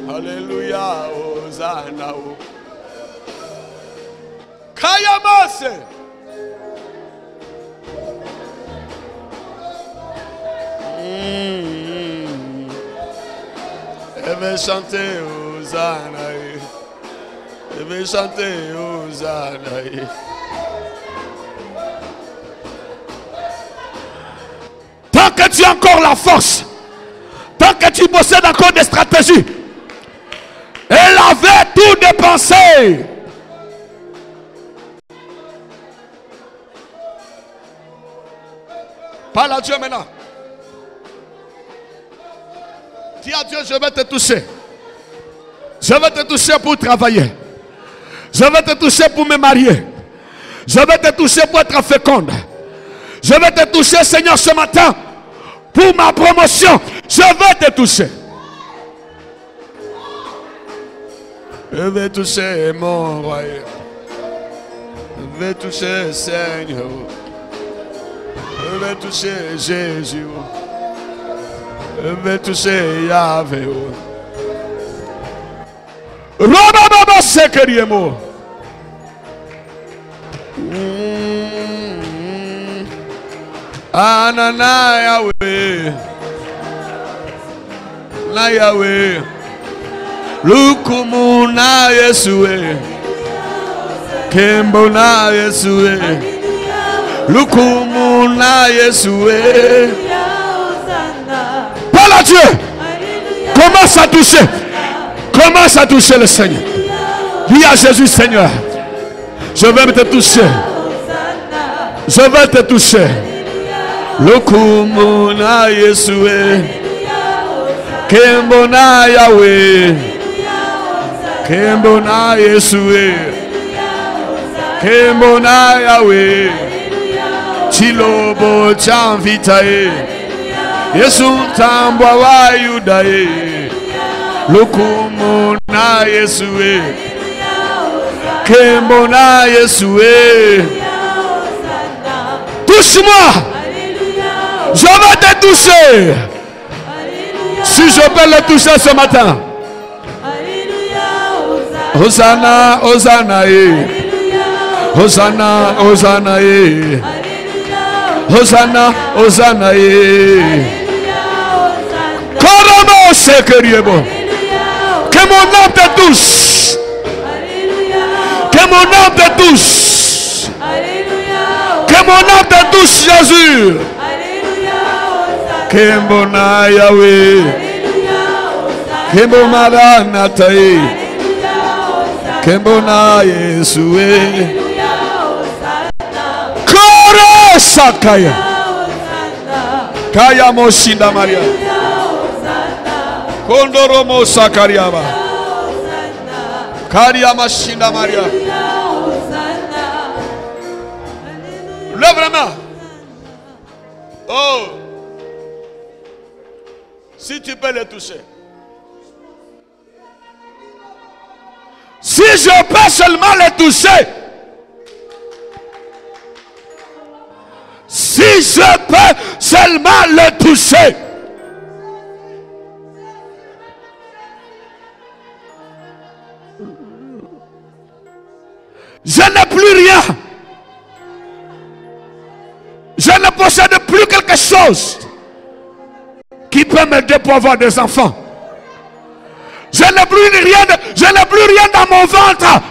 Alléluia. Hosanna. Kayamase. Je vais chanter Hosanna. Je vais chanter Hosanna. Tant que tu as encore la force, tant que tu possèdes encore des stratégies, elle avait tout dépensé. Parle à Dieu maintenant. Dis à Dieu, je vais te toucher. Je vais te toucher pour travailler. Je vais te toucher pour me marier. Je vais te toucher pour être féconde. Je vais te toucher, Seigneur, ce matin pour ma promotion. Je vais te toucher. Je vais toucher mon royaume. Je vais toucher Seigneur. Je vais toucher Jésus. Je vais toucher Yahvé. Robababa Sekeriemo. Anana Yahweh. Na Yahweh. Lukumuna Yesue. Kembona Yesue. Lukumuna Yesue. Parle à Dieu. Commence à toucher. Commence à toucher le Seigneur. Dis à Jésus, Seigneur, je vais te toucher. Je vais te toucher. Lukumuna Yesue. Kembona Yahweh. Kembona Yesue. Kembona Yahweh. Chilobo Chamvitae. Yesu tambwa wa Yudae. Lukumuna Yesue. Kembona Yesue. Touche-moi. Je vais te toucher. Si je peux le toucher ce matin. Hosanna, Hosanna, Hosanna, Hosanna, Hosanna, Hosanna, Koromo Sekeriebo. Que mon âme te touche. Que mon âme te touche. Que mon âme te touche, Jésus. Kembona Yahweh. Kembona Natae. Kembona Yesue. Koro Sakaya. Kaya Moshinda Maria. Kondoromo Sakariaba. Karia Mashinda Maria. Lève la main. Oh. Si tu peux le toucher. Si je peux seulement le toucher. Si je peux seulement le toucher. Je n'ai plus rien. Je ne possède plus quelque chose qui peut m'aider pour avoir des enfants. Je n'ai plus rien dans mon ventre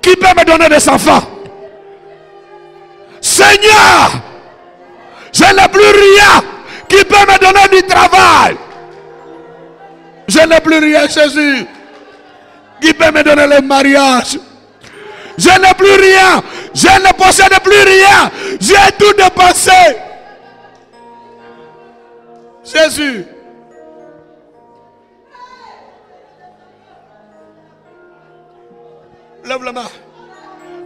qui peut me donner des enfants. Seigneur, je n'ai plus rien qui peut me donner du travail. Je n'ai plus rien, Jésus, qui peut me donner le mariage. Je n'ai plus rien. Je ne possède plus rien. J'ai tout dépensé. Jésus. Lève la main.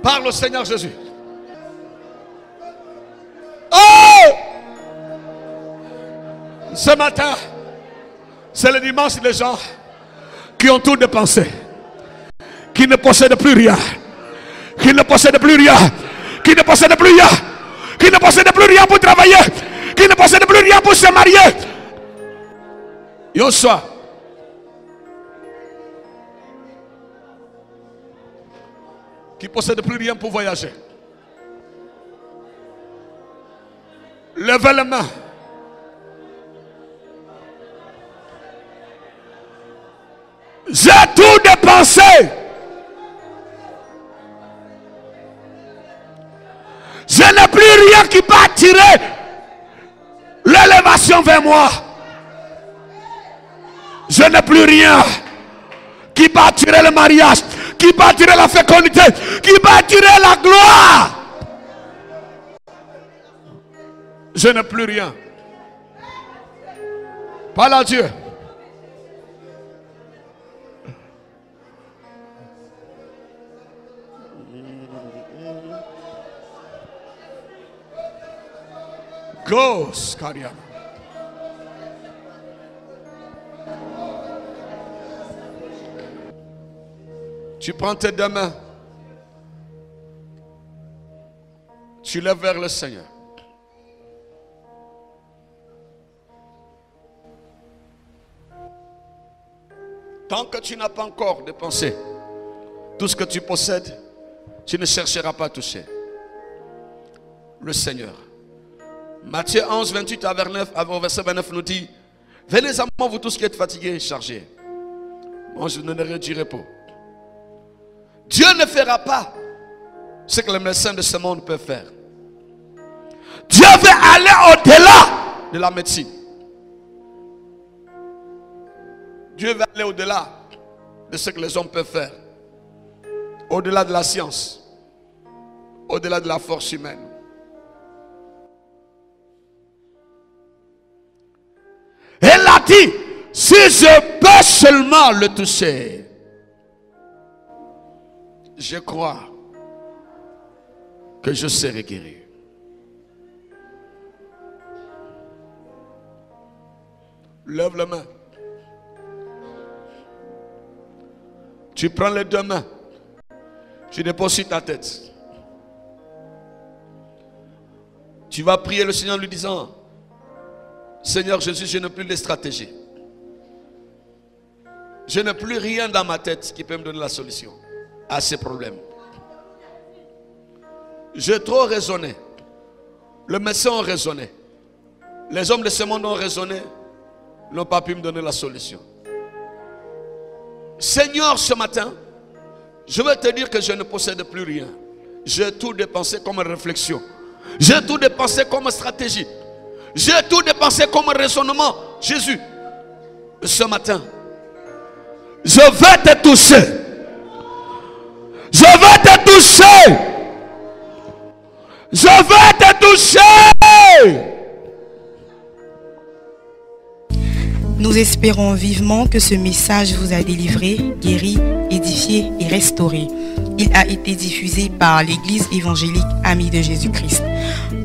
Parle au Seigneur Jésus. Oh! Ce matin, c'est le dimanche des gens qui ont tout dépensé. Qui ne possèdent plus rien. Qui ne possèdent plus rien. Qui ne possèdent plus rien. Qui ne possèdent plus rien pour travailler. Qui ne possèdent plus rien pour se marier. Yoshua. Qui ne possède plus rien pour voyager. Levez les mains. J'ai tout dépensé. Je n'ai plus rien qui peut attirer l'élément élévation vers moi. Je n'ai plus rien qui bâtirait le mariage, qui bâtirait la fécondité, qui bâtirait la gloire. Je n'ai plus rien. Parle à Dieu. Ghost, Kariam. Tu prends tes deux mains. Tu lèves vers le Seigneur. Tant que tu n'as pas encore dépensé tout ce que tu possèdes, tu ne chercheras pas à toucher le Seigneur. Matthieu 11, 28 à verset 29 nous dit: venez à moi, vous tous qui êtes fatigués et chargés. Moi, je ne donnerai du repos. Dieu ne fera pas ce que les médecins de ce monde peuvent faire. Dieu veut aller au-delà de la médecine. Dieu veut aller au-delà de ce que les hommes peuvent faire. Au-delà de la science. Au-delà de la force humaine. Elle a dit, si je peux seulement le toucher, je crois que je serai guéri. Lève la main. Tu prends les deux mains. Tu déposes sur ta tête. Tu vas prier le Seigneur en lui disant: Seigneur Jésus, je n'ai plus de stratégie. Je n'ai plus rien dans ma tête qui peut me donner la solution à ces problèmes. J'ai trop raisonné. Les médecins ont raisonné. Les hommes de ce monde ont raisonné. Ils n'ont pas pu me donner la solution. Seigneur, ce matin, je veux te dire que je ne possède plus rien. J'ai tout dépensé comme réflexion. J'ai tout dépensé comme stratégie. J'ai tout dépensé comme raisonnement. Jésus, ce matin, je vais te toucher. Je vais te toucher. Je vais te toucher. Nous espérons vivement que ce message vous a délivré, guéri, édifié et restauré. Il a été diffusé par l'Église évangélique Amis de Jésus-Christ.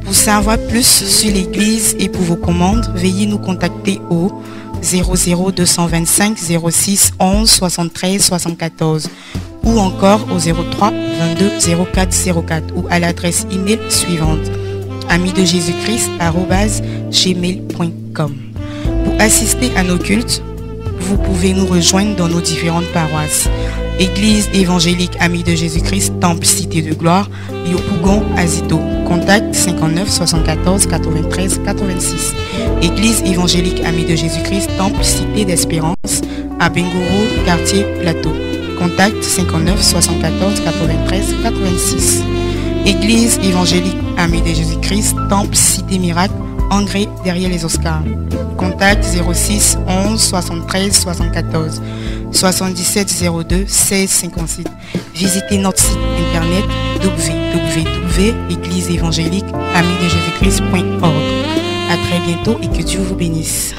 Pour savoir plus sur l'Église et pour vos commandes, veuillez nous contacter au 00 225 06 11 73 74 ou encore au 03 22 04 04 ou à l'adresse email suivante: amisdejésuschrist@gmail.com. Pour assister à nos cultes, vous pouvez nous rejoindre dans nos différentes paroisses. Église évangélique Amis de Jésus-Christ, Temple Cité de Gloire, Yopougon, Azito. Contact 59 74 93 86. Église évangélique Amis de Jésus-Christ, Temple Cité d'Espérance, à Bengourou, quartier Plateau. Contact 59 74 93 86. Église évangélique Amis de Jésus-Christ, Temple Cité Miracle, Engrais derrière les Oscars. Contact 06 11 73 74 77 02 16 56. Visitez notre site internet www.égliseévangélique-amis-de-jésus-christ.org. À très bientôt et que Dieu vous bénisse.